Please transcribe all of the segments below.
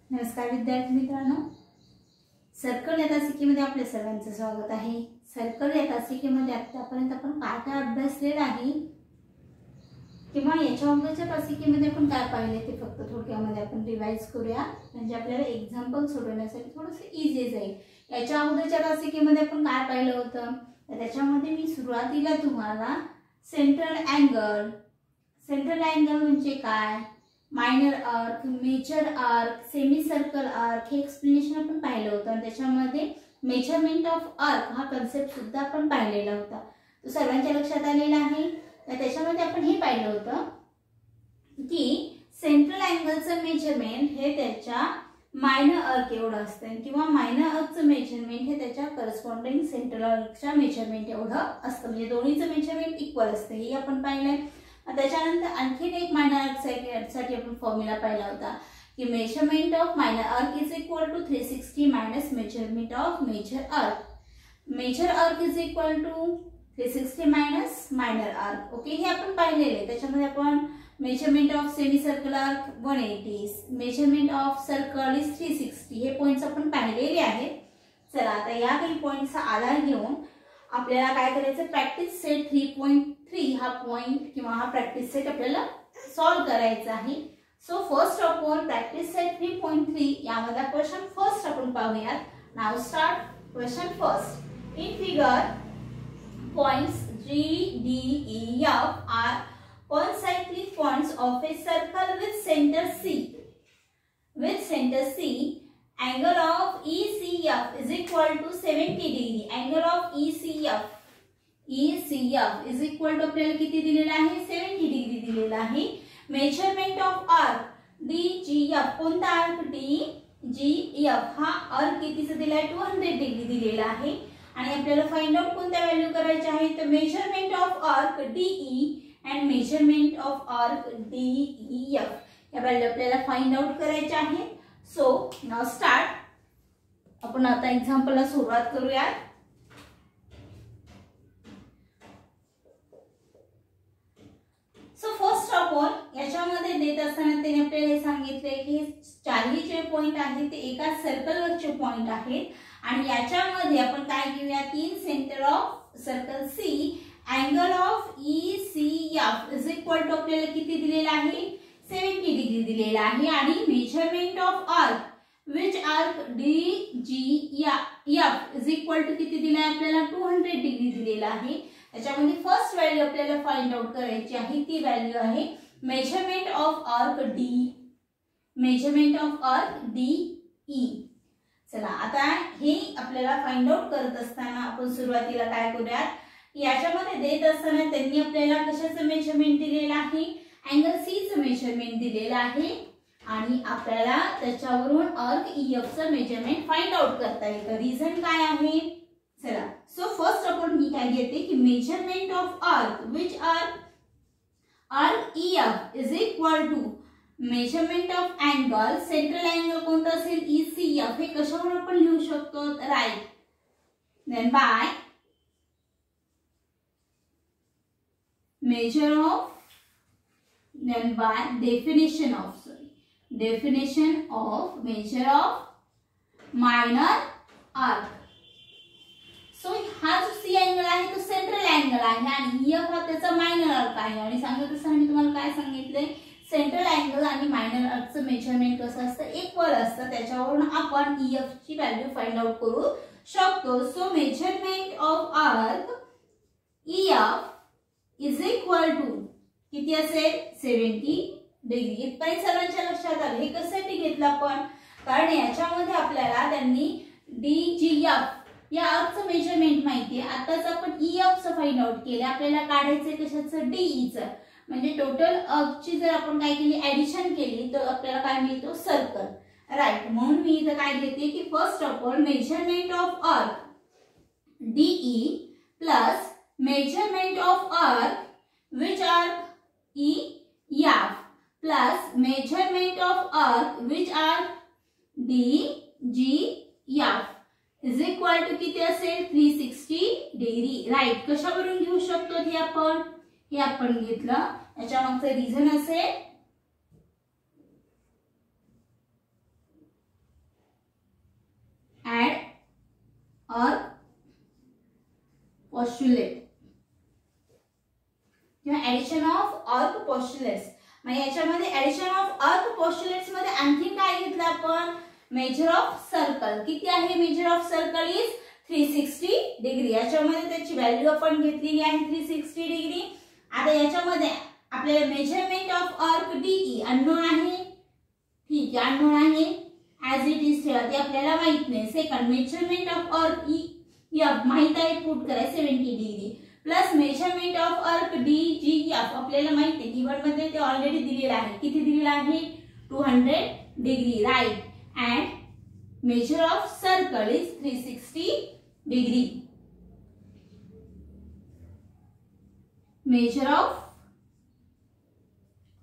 नमस्कार विद्यार्थी मित्रांनो, सर्कल या तासिकेमध्ये आपले सर्वांचे स्वागत आहे। सर्कल या तासिकेमध्ये आतापर्यंत आपण काय काय अभ्यासलेलं आहे किंवा याच्या अगोदरच्या तासिकेमध्ये आपण काय पाहिले ते फक्त थोडक्यामध्ये आपण रिवाइज करूया, म्हणजे आपल्याला एक्झाम्पल सोडवण्यासाठी थोडंसं इझी जाईल। याच्या अगोदरच्या तासिकेमध्ये आपण काय पाहिलं होतं, त्याच्यामध्ये मी सुरुवातीला तुम्हाला सेंट्रल अँगल म्हणजे काय, minor arc, major arc, semi circle arc हे एक्सप्लेनेशन आपण पाहिलं होतं आणि त्याच्यामध्ये मेजरमेंट ऑफ आर्क हा कन्सेप्ट सुद्धा आपण पाहिलेला होता। तो सर्वांच्या लक्षात आलेला आहे। तर त्याच्यामध्ये आपण हे पाहिलं होतं की सेंट्रल अँगलचं मेजरमेंट हे त्याच्या मायनर आर्क एवढं असतं किंवा मायनर आर्कचं मेजरमेंट हे त्याच्या करस्पॉन्डिंग सेंट्रल आर्कच्या मेजरमेंट एवढं असतं, म्हणजे दोन्हीचं मेजरमेंट इक्वल असतं हे आपण पाहिलंय। त्याच्यानंतर आणखीन एक मायनर आर्क साठी आपण फॉर्म्युला पाहिला होता की measurement of minor arc is equal to 360 minus measurement of major arc. Major arc is equal to 360 minus minor arc. Okay, हे आपण पाहिलेले। त्याच्यामध्ये आपण measurement of semi circle arc 180, measurement of circle is 360 हे points आपण पाहिलेले आहेत। चला आता या काही पॉइंट्सचा आधार घेऊन आपल्याला काय करायचं, प्रॅक्टिस सेट 3.3 हा पॉइंट किंवा हा प्रॅक्टिस सेट आपल्याला सॉल्व करायचा आहे। So first of all practice set 3.3 यामध्ये क्वेश्चन फर्स्ट आपण पाहूयात। Now start question first. In figure points G, D, E, F are concentric points of a circle with center C. With center C, angle of ECF is equal to 70 degree. Angle of ECF is equal to आपल्याला किती दिलेला आहे, 70 degree दिलेला आहे। Measurement of arc DGF, कोणता arc DGF हा arc कितीचा दिलाय, 200 डिग्री दिलेला आहे। आणि आपल्याला फाइंड आउट कोणत्या व्हॅल्यू करायचे आहे, तर measurement of arc DE and measurement of arc DEF या व्हॅल्यू आपल्याला फाइंड आउट करायचे आहे। So now start. आपण आता एक्झाम्पलला सुरुवात करूया। सो फर्स्ट ऑफ ऑल याच्यामध्ये देत असताना त्यांनी आपल्याला हे सांगितले की चारही जे पॉइंट आहेत ते एका सर्कलवरचे पॉइंट आहेत आणि याच्यामध्ये आपण काय घेऊया, तीन centre of circle C, angle of ECF is equal to आपल्याला किती दिलेला आहे, 70 डिग्री दिलेला आहे आणि measurement of arc which arc DGF is equal to किती दिला आहे आपल्याला, 200 डिग्री दिलेला आहे। त्याच्यामध्ये फर्स्ट व्हॅल्यू आपल्याला फाइंड आउट करायची आहे, ती व्हॅल्यू आहे मेजरमेंट ऑफ आर्क DE। चला आता हे आपल्याला फाइंड आउट करत असताना आपण सुरुवातीला काय करूया, याच्यामध्ये देत असताना त्यांनी आपल्याला कशाचं मेजरमेंट दिलेलं आहे, अँगल C चं मेजरमेंट दिलेलं आहे आणि आपल्याला त्याच्यावरून आर्क EF चं मेजरमेंट फाइंड आउट करता येतं। रिझन काय आहे, चला सो फर्स्ट आपण मी काय घेते की measurement of arc which arc EF is equal to measurement of angle, central angle कोणता असेल ECF, हे कशावर आपण लिहू शकतो, right, then by measure of, then by definition of measure of minor arc. So हा जो C अँगल आहे तो सेंट्रल अँगल आहे आणि EF हा त्याचा मायनर आर्क आहे आणि सांगत असताना मी तुम्हाला काय सांगितलंय, सेंट्रल अँगल आणि मायनर आर्कचं मेजरमेंट कसं असतं, इक्वल असतं, त्याच्यावरून आपण EF ची व्हॅल्यू फाइंड आउट करू शकतो। So measurement of arc EF is equal to किती असेल, 70 डिग्री। इथपर्यंत सर्वांच्या लक्षात आलं। हे कशासाठी घेतलं आपण, कारण याच्यामध्ये आपल्याला त्यांनी DGF या आर्कचं मेजरमेंट माहिती आहे, आताच आपण EF चं फाइंड आउट केलं, आपल्याला काढायचंय कशाचं, DE चं, म्हणजे टोटल आर्कची जर आपण काय केली, ऍडिशन केली तर आपल्याला काय मिळतो, सर्कल, राईट। म्हणून मी इथं काय घेते की first of all measurement of arc DE plus measurement of arc which arc EF plus measurement of arc which arc DGF is equal to किती असेल, 360 डिग्री, राईट। कशावरून घेऊ शकतो हे आपण घेतलं, याच्या मागचं रिझन असेल आर्क पोस्टुलेट किंवा ऍडिशन ऑफ आर्क पोस्टुलेट्स. मग याच्यामध्ये ऍडिशन ऑफ आर्क पोस्टुलेट्स मध्ये आणखी काय घेतलं आपण, मेजर ऑफ सर्कल. किती आहे major of circle is 360 degree. याच्यामध्ये त्याची व्हॅल्यू आपण घेतलेली आहे 360 डिग्री. आता याच्यामध्ये आपल्याला measurement of arc DE unknown आहे, ठीक आहे, अननोन आहे ऍज इट इज ठेवा, ते आपल्याला माहित नाही. Second measurement of arc F माहित आहे, पुट करा 70 degree plus measurement of arc D G F आपल्याला माहित आहे, कीवर्ड मध्ये ते ऑलरेडी दिलेलं आहे. किती दिलेलं आहे 200 degree, right. And measure of circle is 360 degree. Measure of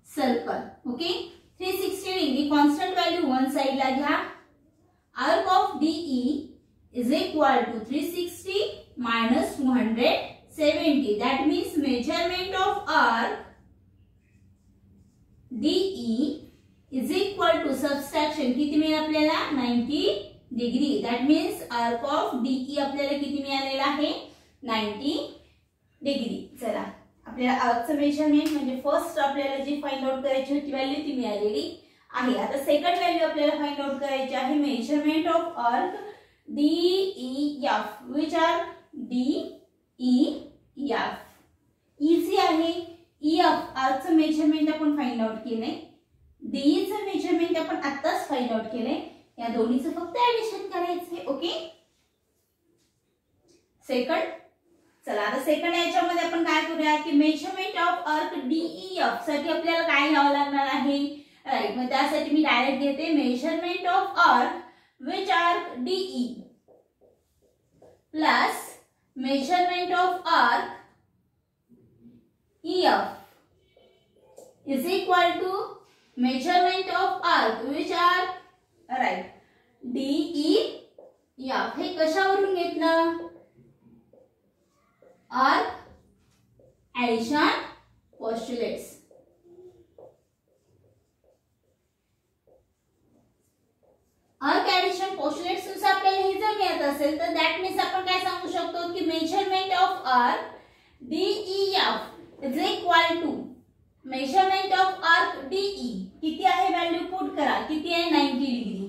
circle, okay, 360 degree. Constant value one साइडला घ्या. Arc of D E is equal to 360 minus 270. That means measurement of arc DE is equal to subtraction किती मिळेल आपल्याला 90 degree. That means arc of DE आपल्याला किती मिळालेला आहे 90 degree. चला आपल्याला आर्कचं मेजरमेंट म्हणजे फर्स्ट आपल्याला जी फाइंड आउट करायची होती व्हॅल्यू ती मिळालेली आहे. आता सेकंड व्हॅल्यू आपल्याला फाइंड आउट करायची आहे measurement of arc DEF which are DEF. Easy आहे. EF आर्कचं मेजरमेंट आपण फाइंड आउट केलंय, डीईचं मेजरमेंट आपण आत्ताच फाइंड आउट केलंय. या दोन्हीचं फक्त ऍडिशन करायचंय, ओके. सेकंड, चला आता सेकंड याच्यामध्ये आपण काय करूया की मेजरमेंट ऑफ आर्क DEF साठी आपल्याला काय घ्यावं लागणार आहे, राईट. मग त्यासाठी मी डायरेक्ट घेते measurement of arc which arc DE plus measurement of arc EF is equal to measurement of arc which arc, right, DEF. हे कशावरून घेतलं, arc addition postulates. Arc addition postulates नुसार आपल्याला हे जर मिळत असेल तर दॅट मीन्स आपण काय सांगू शकतो की measurement of arc DEF is equal to measurement of arc DE किती आहे व्हॅल्यू पुट करा, किती आहे 90 degree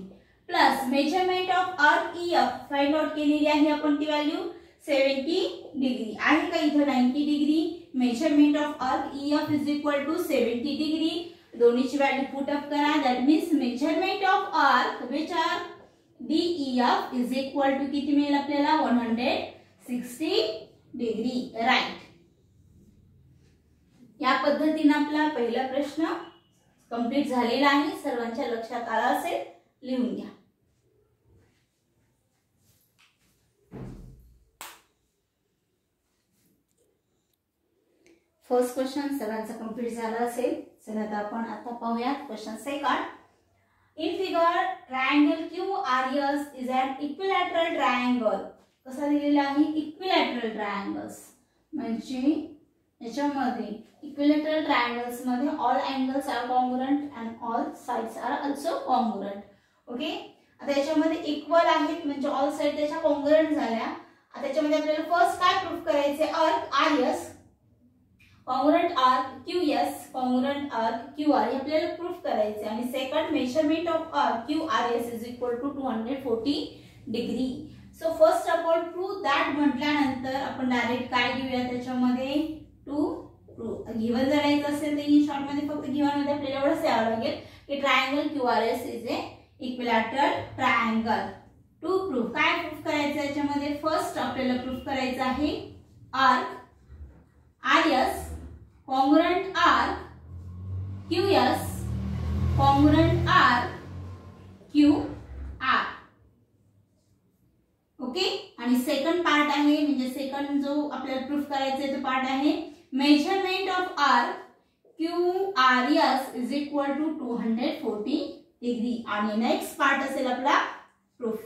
plus measurement of arc EF find out केलेली आहे आपण ती व्हॅल्यू 70 डिग्री आहे का इथं 90 degree. Measurement of arc EF is equal to 70 degree. दोन्हीची व्हॅल्यू पुट अप करा. That means measurement of arc which are DEF is equal to किती मिळेल आपल्याला 160 डिग्री, राईट. या पद्धतीने आपला पहिला प्रश्न कंप्लीट झालेला आहे. सर्वांच्या लक्षात आला असेल, लिहून घ्या. फर्स्ट क्वेश्चन सर्वांचा कंप्लीट झाला असेल. चला आता आपण पाहूयात question second. In figure triangle QRS is an equilateral triangle. कसा दिलेला आहे इक्विलॅटरल ट्रायंगल्स म्हणजे याच्यामध्ये इक्विलॅटरल ट्रायंगल्स मध्ये all angles are congruent and all sides are also congruent, okay. आता याच्यामध्ये इक्वल आहेत म्हणजे ऑल साइड त्याच्या कॉन्ग्रुएंट झाल्या. आता याच्यामध्ये आपल्याला फर्स्ट काय प्रूफ करायचे, arc RS congruent arc QS congruent arc QR हे आपल्याला प्रूफ करायचे. आणि second measurement of arc QRS is equal to 240 degree. So first आपण प्रूफ दॅट म्हटल्यानंतर आपण डायरेक्ट काय घेऊया त्याच्यामध्ये टू प्रूफ. गिवन जर द्यायचं असेल तर इन शॉर्ट मध्ये फक्त गिवन मध्ये आपल्याला एवढंच द्यावं लागेल की triangle QRS is a equilateral triangle. To proof काय प्रूफ करायचं याच्यामध्ये, फर्स्ट आपल्याला प्रूफ करायचं आहे arc RS congruent arc QS congruent arc QR, okay. आणि सेकंड पार्ट आहे म्हणजे सेकंड जो आपल्याला प्रूफ करायचा आहे तो पार्ट आहे measurement of arc QRS is equal to 240 degree. आणि नेक्स्ट पार्ट असेल आपला प्रूफ.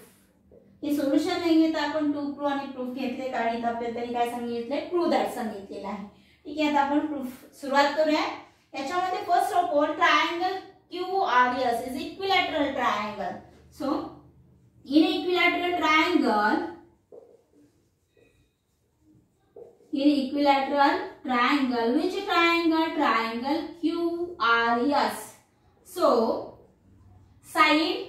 हे सोल्युशन नाही घेता आपण टू प्रूफ आणि प्रूफ घेतले कारण इथं आपल्याला तरी काय सांगितलंय प्रूफ दॅट सांगितलेलं आहे, ठीक आहे. आता आपण प्रूफ सुरुवात करूया. याच्यामध्ये first of all triangle QRS is equilateral triangle. So in equilateral triangle in equilateral triangle. Which triangle? Triangle QRS. So side,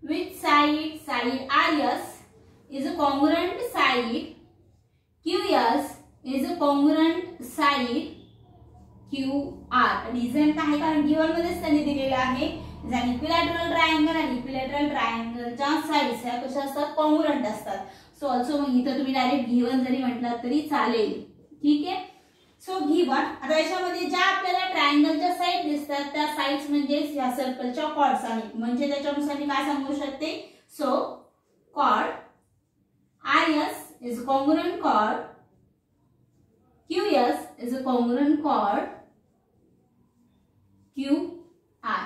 which side? Side RS is a congruent side. QS is a congruent side QR. Reason काय? कारण given मध्येच त्यांनी दिलेलं आहे equilateral triangle आणि equilateral ट्रायंगलच्या sides ह्या कशा असतात? कॉन्ग्रुएंट असतात. सो ऑल्सो मग इथं तुम्ही डायरेक्ट गिवन जरी म्हटलात तरी चालेल. ठीक आहे. सो गिवन आता याच्यामध्ये ज्या आपल्याला ट्रायंगलच्या साइड दिसतात त्या साइड्स म्हणजे या सर्कलच्या कॉर्ड्स आहेत. म्हणजे त्याच्यानुसार मी काय सांगू शकते? So chord RS is a congruent chord, QS is a congruent chord, QR.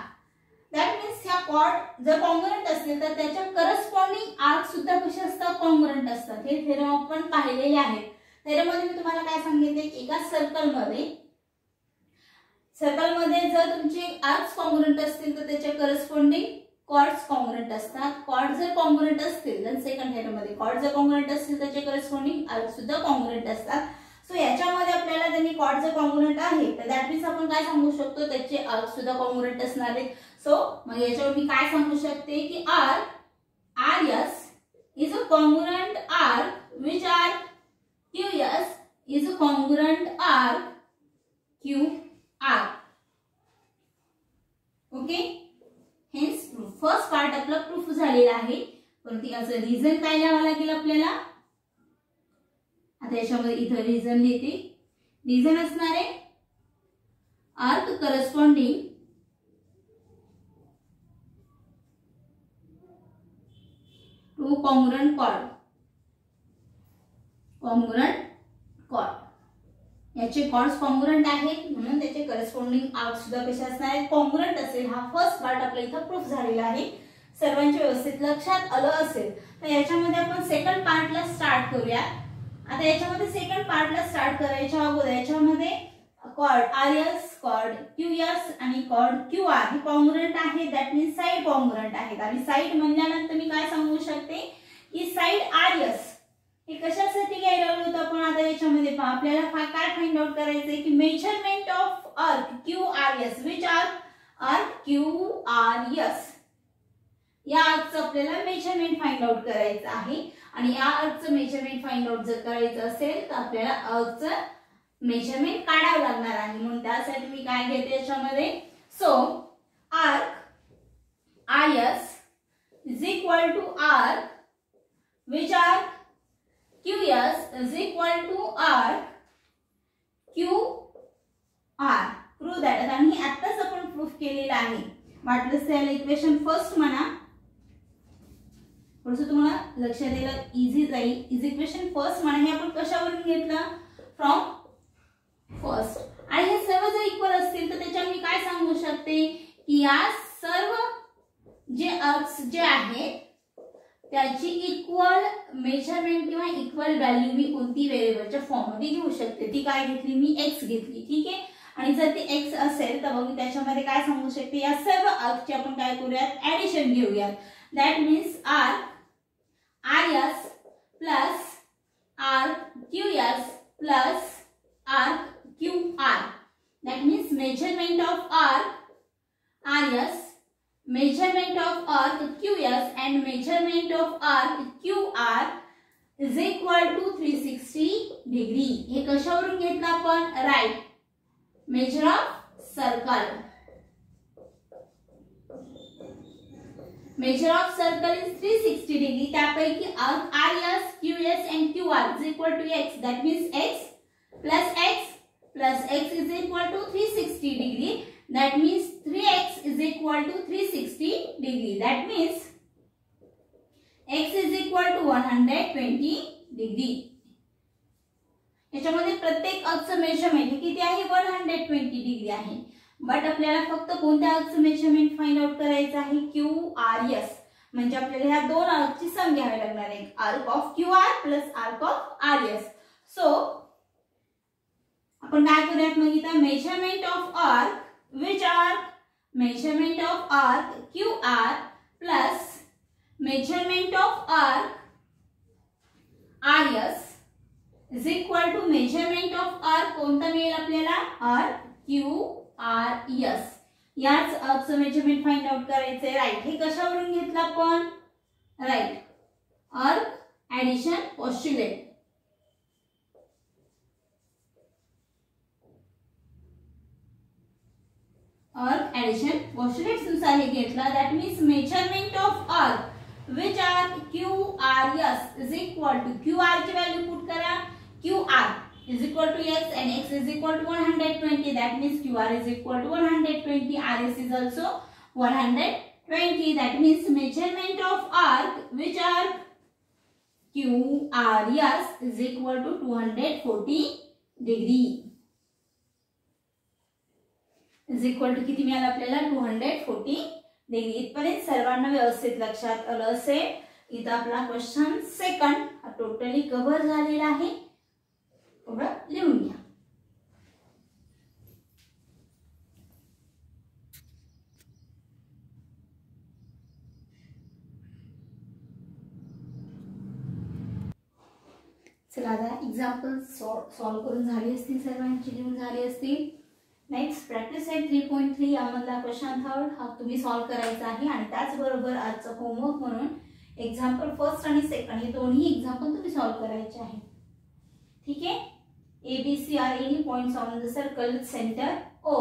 That means ह्या chord जर congruent असतील तर त्याच्या corresponding arc सुद्धा कसे असतात? congruent असतात. हे थेरम आपण पाहिलेले आहेत. थेरम मध्ये मी तुम्हाला काय सांगितले? एका सर्कल मध्ये जर तुमचे आर्क्स कॉन्ग्रुएंट असतील तर त्याच्या करस्पॉन्डिंग कॉर्ड्स कॉन्ग्रुएंट असतात. कॉर्ड जर कॉन्ग्रुएंट असतील तर सेकंड थेरम मध्ये कॉर्ड जर कॉन्ग्रुएंट असतील त्याचे करस्पॉन्डिंग आर्क सुद्धा कॉन्ग्रुएंट असतात. सो याच्यामध्ये आपल्याला त्यांनी कॉर्ड जर कॉन्ग्रुएंट आहे तर दॅट मीन्स आपण काय सांगू शकतो? त्याचे आर्क सुद्धा कॉन्ग्रुएंट असणार आहेत. सो मग याच्यावर मी काय सांगू शकते की RS is a congruent arc which arc? QS is a congruent arc QR. Okay. Hence first part आपला प्रूफ झालेला आहे. पण याचं रिझन काय लिहावं लागेल आपल्याला? आता याच्यामध्ये इथं रिझन लिहिते. रिझन असणार आहे arc corresponding to congruent chord. Congruent chord याचे कॉर्ड्स कॉन्ग्रुएंट आहेत म्हणून त्याचे करस्पॉन्डिंग आर्क सुद्धा कसे असणार आहेत? कॉन्ग्रुएंट असेल. हा फर्स्ट पार्ट आपल्या इथं प्रूफ झालेला आहे. सर्वांच्या व्यवस्थित लक्षात आलं असेल तर याच्यामध्ये आपण सेकंड पार्टला स्टार्ट करूया. आता याच्यामध्ये सेकंड पार्टला स्टार्ट करायच्या अगोदर याच्यामध्ये कॉर्ड RS, कॉर्ड QS आणि कॉर्ड QR हे कॉन्ग्रुएंट आहे. दॅट मीन्स साइड कॉन्ग्रुएंट आहेत. आणि साइड म्हणल्यानंतर मी काय सांगू शकते की साइड RS हे कशासाठी घ्यायला लावलं होतं आपण? आता याच्यामध्ये आपल्याला काय फाइंड आउट करायचंय की measurement of arc QRS. Which arc QRS. या आर्कचं आपल्याला मेजरमेंट फाइंड आउट करायचं आहे. आणि या आर्कचं मेजरमेंट फाइंड आउट जर करायचं असेल तर आपल्याला आर्कचं मेजरमेंट काढावं लागणार आहे. म्हणून त्यासाठी मी काय घेते याच्यामध्ये? So arc IS is equal to arc which arc? QS is equal to arc QR. Prove that. आणि आताच आपण प्रूफ केलेलं आहे. वाटलंच त्याला इक्वेशन फर्स्ट म्हणा. थोडंसं तुम्हाला लक्षात द्यायला इझी जाईल. इक्वेशन फर्स्ट म्हणा. हे आपण कशावरून घेतलं? From first. आणि हे सर्व जर इक्वल असतील तर त्याच्यावर मी काय सांगू शकते की या सर्व जे आर्क्स जे आहेत त्याची इक्वल मेजरमेंट किंवा इक्वल व्हॅल्यू मी कोणती व्हेरिएबलच्या फॉर्म मध्ये घेऊ शकते? ती काय घेतली? मी x घेतली. ठीक आहे. आणि जर ती x असेल तर मग मी त्याच्यामध्ये काय सांगू शकते? या सर्व आर्कची आपण काय करूयात? ऍडिशन घेऊयात. That means arc RS plus arc QS plus arc QR. That means measurement of arc RS, measurement of arc QS and measurement of arc QR is equal to 360 degree. हे कशावरून घेतलं आपण? Right. Major of circle. Major of circle is 360 degree. त्यापैकी arc RS, QS and QR is equal to x. That means x plus x is equal to 360 degree. That means 3x is equal to 360 degree. That means x is equal to 120 degree. याच्यामध्ये प्रत्येक आर्कचं measurement किती आहे? 120 degree आहे. But आपल्याला फक्त कोणत्या आर्कचं measurement find out करायचं आहे? QRS. म्हणजे आपल्याला ह्या दोन आर्कची सम घ्यावी लागणार आहे. Arc of QR plus arc of RS. So आपण काय करूयात मग इथं? Measurement of arc which arc? Measurement of arc QR plus measurement of arc RS is equal to measurement of arc कोणता मिळेल आपल्याला आर्क QRS. याच आर्कचं मेजरमेंट फाइंड आउट करायचंय. राईट, हे कशावरून घेतलं आपण? Right, arc addition postulate. Arc addition postulates नुसार हे घेतला. That means measurement of arc which are QRS is equal to QR ची व्हॅल्यू पुट करा. QR is equal to x and x is equal to 120. That means QR is equal to 120. RS is also 120. That means measurement of arc which are QRS is equal to 240 degree. Is equal to किती मिळालं आपल्याला? 240 degree. इथपर्यंत सर्वांना व्यवस्थित लक्षात आलं असेल. इथं आपला क्वेश्चन सेकंड हा टोटली कव्हर झालेला आहे. लिहून घ्या. चला आता एक्झाम्पल सॉल्व करून झाली असतील, सर्वांची लिहून झाली असतील. नेक्स्ट प्रॅक्टिस सेट 3.3 यामधला क्वेश्चन थर्ड हा तुम्ही सॉल्व करायचा आहे आणि त्याचबरोबर आजचं होमवर्क म्हणून एक्झाम्पल फर्स्ट आणि सेकंड हे दोन्ही एक्झाम्पल तुम्ही सॉल्व करायचे आहे. ठीक आहे. ABC are any points on the circle with center O.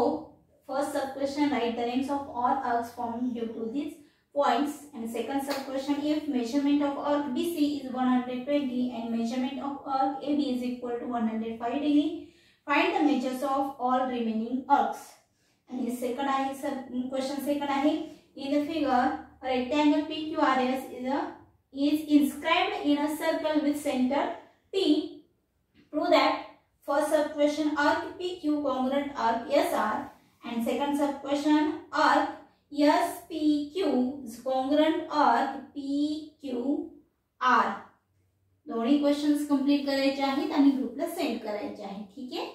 First sub question, write the names of all arcs formed due to these points. And second sub question, if measurement of arc BC is 120 and measurement of arc AB is equal to 105 degree, find the measures of all remaining arcs. And the second question second आहे, in the figure a rectangle PQRS is inscribed in a circle with center P. Prove that first sub question arc PQ congruent arc SR and second sub question arc SPQ is congruent arc PQR. दोन्ही questions complete करायचे आहेत आणि ग्रुपला send करायचे आहेत. ठीक आहे.